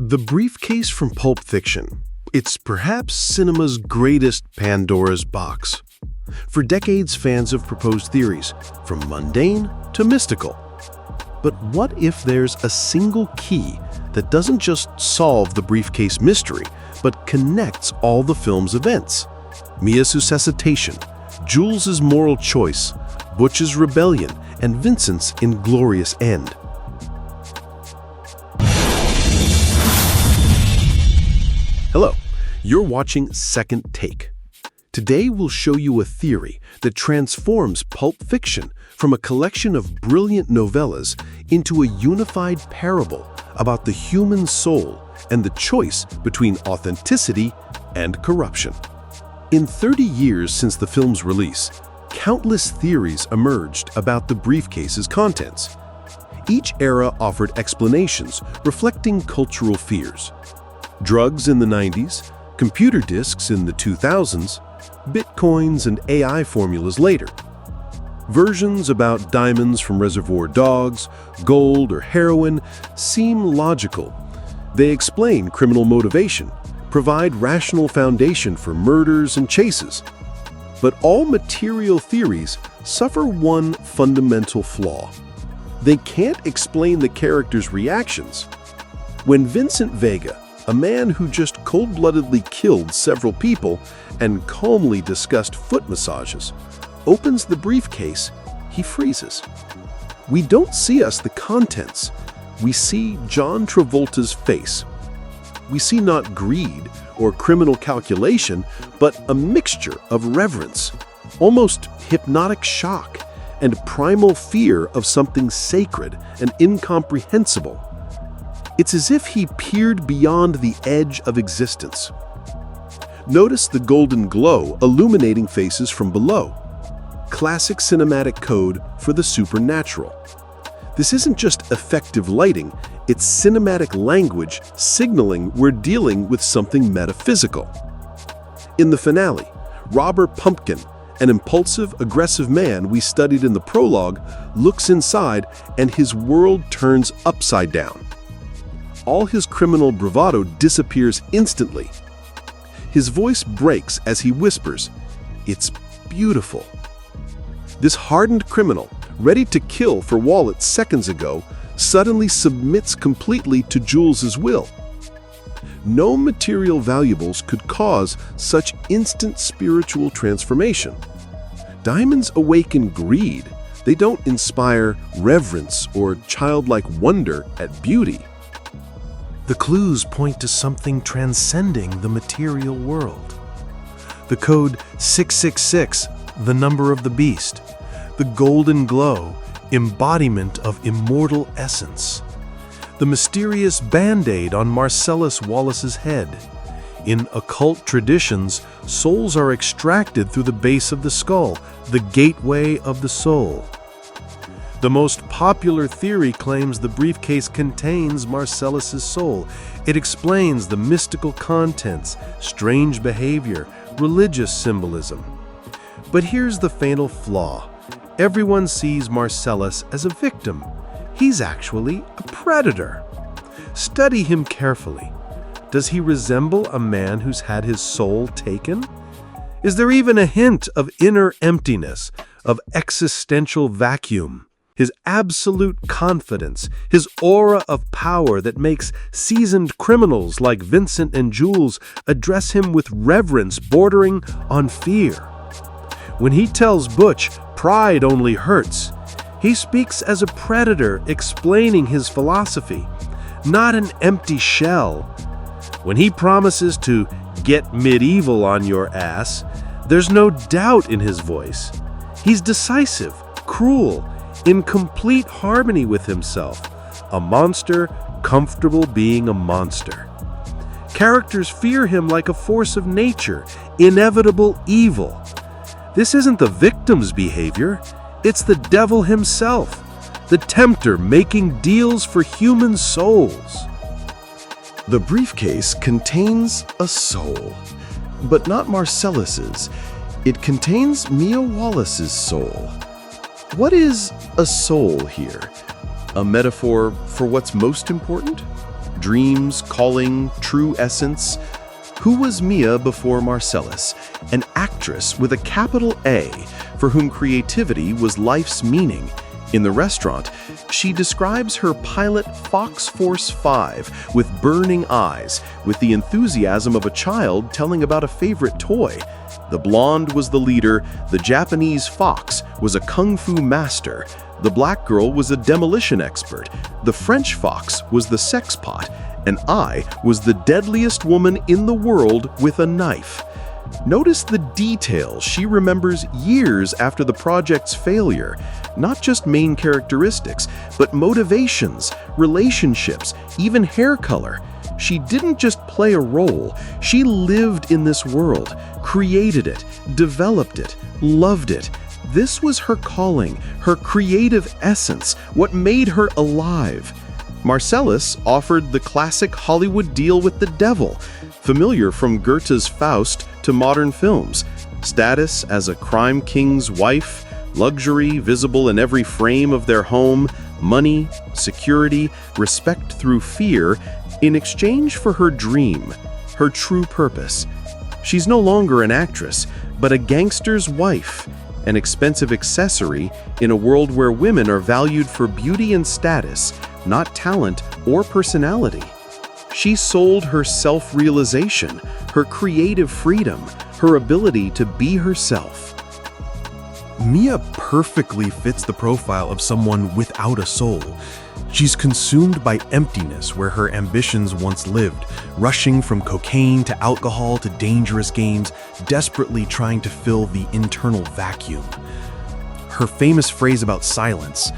The Briefcase from Pulp Fiction. It's perhaps cinema's greatest Pandora's box. For decades, fans have proposed theories, from mundane to mystical. But what if there's a single key that doesn't just solve the briefcase mystery, but connects all the film's events? Mia's resuscitation, Jules' moral choice, Butch's rebellion, and Vincent's inglorious end. Hello, you're watching Second Take. Today we'll show you a theory that transforms Pulp Fiction from a collection of brilliant novellas into a unified parable about the human soul and the choice between authenticity and corruption. In 30 years since the film's release, countless theories emerged about the briefcase's contents. Each era offered explanations reflecting cultural fears. Drugs in the 90s, computer disks in the 2000s, bitcoins and AI formulas later. Versions about diamonds from Reservoir Dogs, gold, or heroin seem logical. They explain criminal motivation, provide rational foundation for murders and chases. But all material theories suffer one fundamental flaw. They can't explain the characters' reactions. When Vincent Vega, a man who just cold-bloodedly killed several people and calmly discussed foot massages, opens the briefcase, he freezes. We don't see the contents. We see John Travolta's face. We see not greed or criminal calculation, but a mixture of reverence, almost hypnotic shock, and primal fear of something sacred and incomprehensible. It's as if he peered beyond the edge of existence. Notice the golden glow illuminating faces from below. Classic cinematic code for the supernatural. This isn't just effective lighting, it's cinematic language signaling we're dealing with something metaphysical. In the finale, Robber Pumpkin, an impulsive, aggressive man we studied in the prologue, looks inside and his world turns upside down. All his criminal bravado disappears instantly. His voice breaks as he whispers, "It's beautiful." This hardened criminal, ready to kill for Wallace seconds ago, suddenly submits completely to Jules's will. No material valuables could cause such instant spiritual transformation. Diamonds awaken greed. They don't inspire reverence or childlike wonder at beauty. The clues point to something transcending the material world. The code 666, the number of the beast. The golden glow, embodiment of immortal essence. The mysterious band-aid on Marcellus Wallace's head. In occult traditions, souls are extracted through the base of the skull, the gateway of the soul. The most popular theory claims the briefcase contains Marcellus's soul. It explains the mystical contents, strange behavior, religious symbolism. But here's the fatal flaw. Everyone sees Marcellus as a victim. He's actually a predator. Study him carefully. Does he resemble a man who's had his soul taken? Is there even a hint of inner emptiness, of existential vacuum? His absolute confidence, his aura of power that makes seasoned criminals like Vincent and Jules address him with reverence bordering on fear. When he tells Butch pride only hurts, he speaks as a predator explaining his philosophy, not an empty shell. When he promises to get medieval on your ass, there's no doubt in his voice. He's decisive, cruel, in complete harmony with himself, a monster comfortable being a monster. Characters fear him like a force of nature, inevitable evil. This isn't the victim's behavior, it's the devil himself, the tempter making deals for human souls. The briefcase contains a soul, but not Marcellus's. It contains Mia Wallace's soul. What is a soul here? A metaphor for what's most important? dreams, calling, true essence. Who was Mia before Marcellus? An actress with a capital A, for whom creativity was life's meaning. In the restaurant, she describes her pilot Fox Force 5 with burning eyes, with the enthusiasm of a child telling about a favorite toy. The blonde was the leader, the Japanese fox was a kung fu master, the black girl was a demolition expert, the French fox was the sex pot, and I was the deadliest woman in the world with a knife. Notice the details she remembers years after the project's failure. Not just main characteristics, but motivations, relationships, even hair color. She didn't just play a role, she lived in this world, created it, developed it, loved it. This was her calling, her creative essence, what made her alive. Marcellus offered the classic Hollywood deal with the devil, familiar from Goethe's Faust to modern films. Status as a crime king's wife, luxury visible in every frame of their home, money, security, respect through fear, in exchange for her dream, her true purpose. She's no longer an actress, but a gangster's wife, an expensive accessory in a world where women are valued for beauty and status, not talent or personality. She sold her self-realization, her creative freedom, her ability to be herself. Mia perfectly fits the profile of someone without a soul. She's consumed by emptiness where her ambitions once lived, rushing from cocaine to alcohol to dangerous games, desperately trying to fill the internal vacuum. Her famous phrase about silence,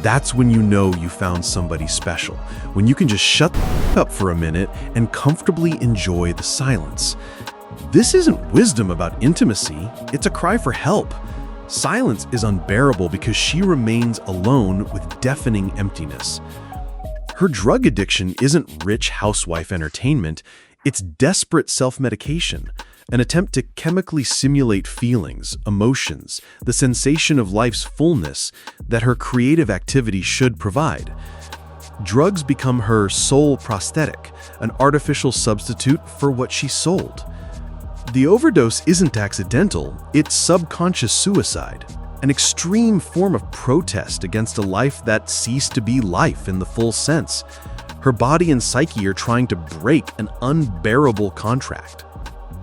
that's when you know you found somebody special, when you can just shut up for a minute and comfortably enjoy the silence. This isn't wisdom about intimacy, it's a cry for help. Silence is unbearable because she remains alone with deafening emptiness. Her drug addiction isn't rich housewife entertainment, it's desperate self-medication, an attempt to chemically simulate feelings, emotions, the sensation of life's fullness that her creative activity should provide. Drugs become her soul prosthetic, an artificial substitute for what she sold. The overdose isn't accidental, it's subconscious suicide, an extreme form of protest against a life that ceased to be life in the full sense. Her body and psyche are trying to break an unbearable contract.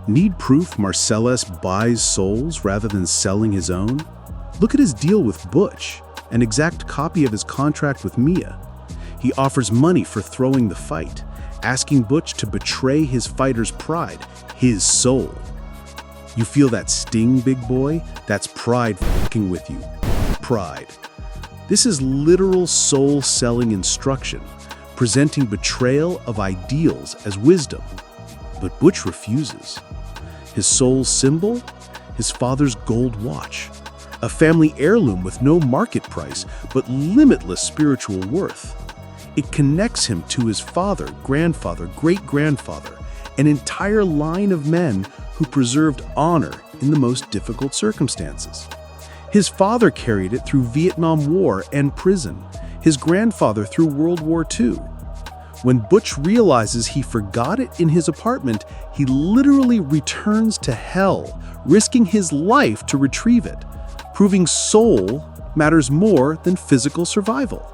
Need proof Marcellus buys souls rather than selling his own? Look at his deal with Butch, an exact copy of his contract with Mia. He offers money for throwing the fight, asking Butch to betray his fighter's pride, his soul. You feel that sting, big boy? That's pride fucking with you. Pride. This is literal soul-selling instruction, presenting betrayal of ideals as wisdom. But Butch refuses. His soul's symbol? His father's gold watch. A family heirloom with no market price, but limitless spiritual worth. It connects him to his father, grandfather, great-grandfather, an entire line of men who preserved honor in the most difficult circumstances. His father carried it through Vietnam War and prison, his grandfather through World War II. When Butch realizes he forgot it in his apartment, he literally returns to hell, risking his life to retrieve it, proving soul matters more than physical survival.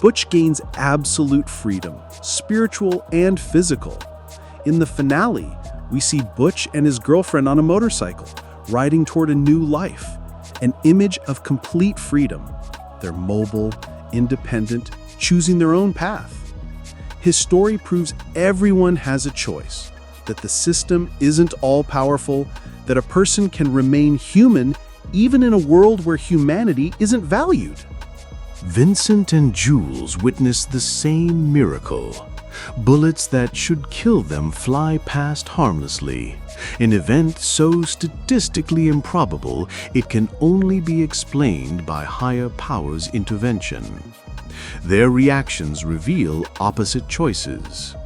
Butch gains absolute freedom, spiritual and physical. In the finale, we see Butch and his girlfriend on a motorcycle, riding toward a new life, an image of complete freedom. They're mobile, independent, choosing their own path. His story proves everyone has a choice, that the system isn't all-powerful, that a person can remain human even in a world where humanity isn't valued. Vincent and Jules witness the same miracle. Bullets that should kill them fly past harmlessly, an event so statistically improbable it can only be explained by higher powers' intervention. Their reactions reveal opposite choices.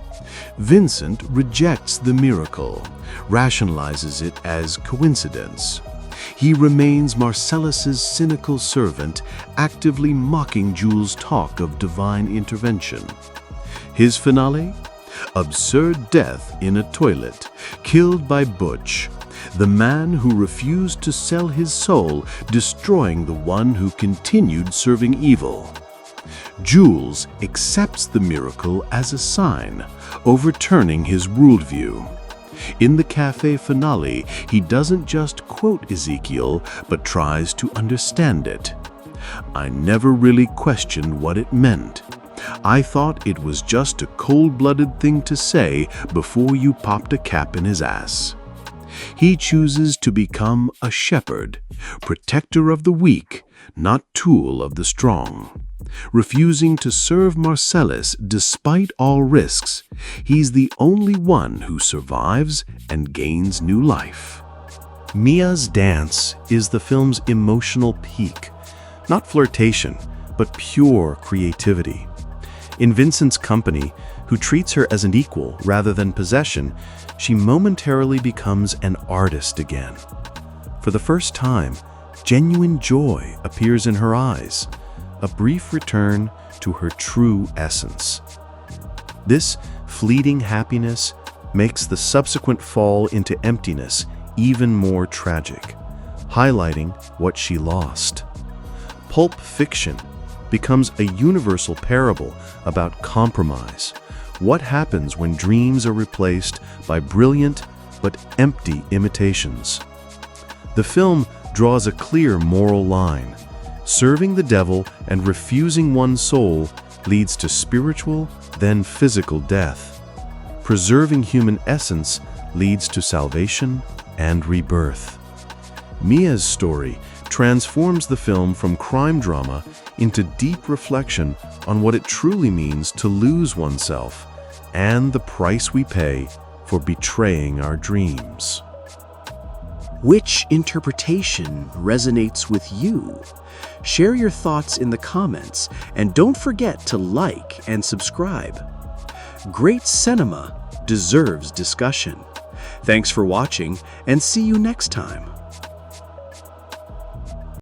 Vincent rejects the miracle, rationalizes it as coincidence. He remains Marcellus's cynical servant, actively mocking Jules' talk of divine intervention. His finale? Absurd death in a toilet, killed by Butch, the man who refused to sell his soul, destroying the one who continued serving evil. Jules accepts the miracle as a sign, overturning his worldview. In the cafe finale, he doesn't just quote Ezekiel, but tries to understand it. I never really questioned what it meant. I thought it was just a cold-blooded thing to say before you popped a cap in his ass. He chooses to become a shepherd, protector of the weak, not tool of the strong. Refusing to serve Marcellus despite all risks, he's the only one who survives and gains new life. Mia's dance is the film's emotional peak, not flirtation, but pure creativity. In Vincent's company, who treats her as an equal rather than possession, she momentarily becomes an artist again. For the first time, genuine joy appears in her eyes, a brief return to her true essence. This fleeting happiness makes the subsequent fall into emptiness even more tragic, highlighting what she lost. Pulp Fiction becomes a universal parable about compromise. What happens when dreams are replaced by brilliant but empty imitations? The film draws a clear moral line. Serving the devil and refusing one's soul leads to spiritual, then physical death. Preserving human essence leads to salvation and rebirth. Mia's story transforms the film from crime drama into deep reflection on what it truly means to lose oneself and the price we pay for betraying our dreams. Which interpretation resonates with you? Share your thoughts in the comments, and don't forget to like and subscribe. Great cinema deserves discussion. Thanks for watching, and see you next time.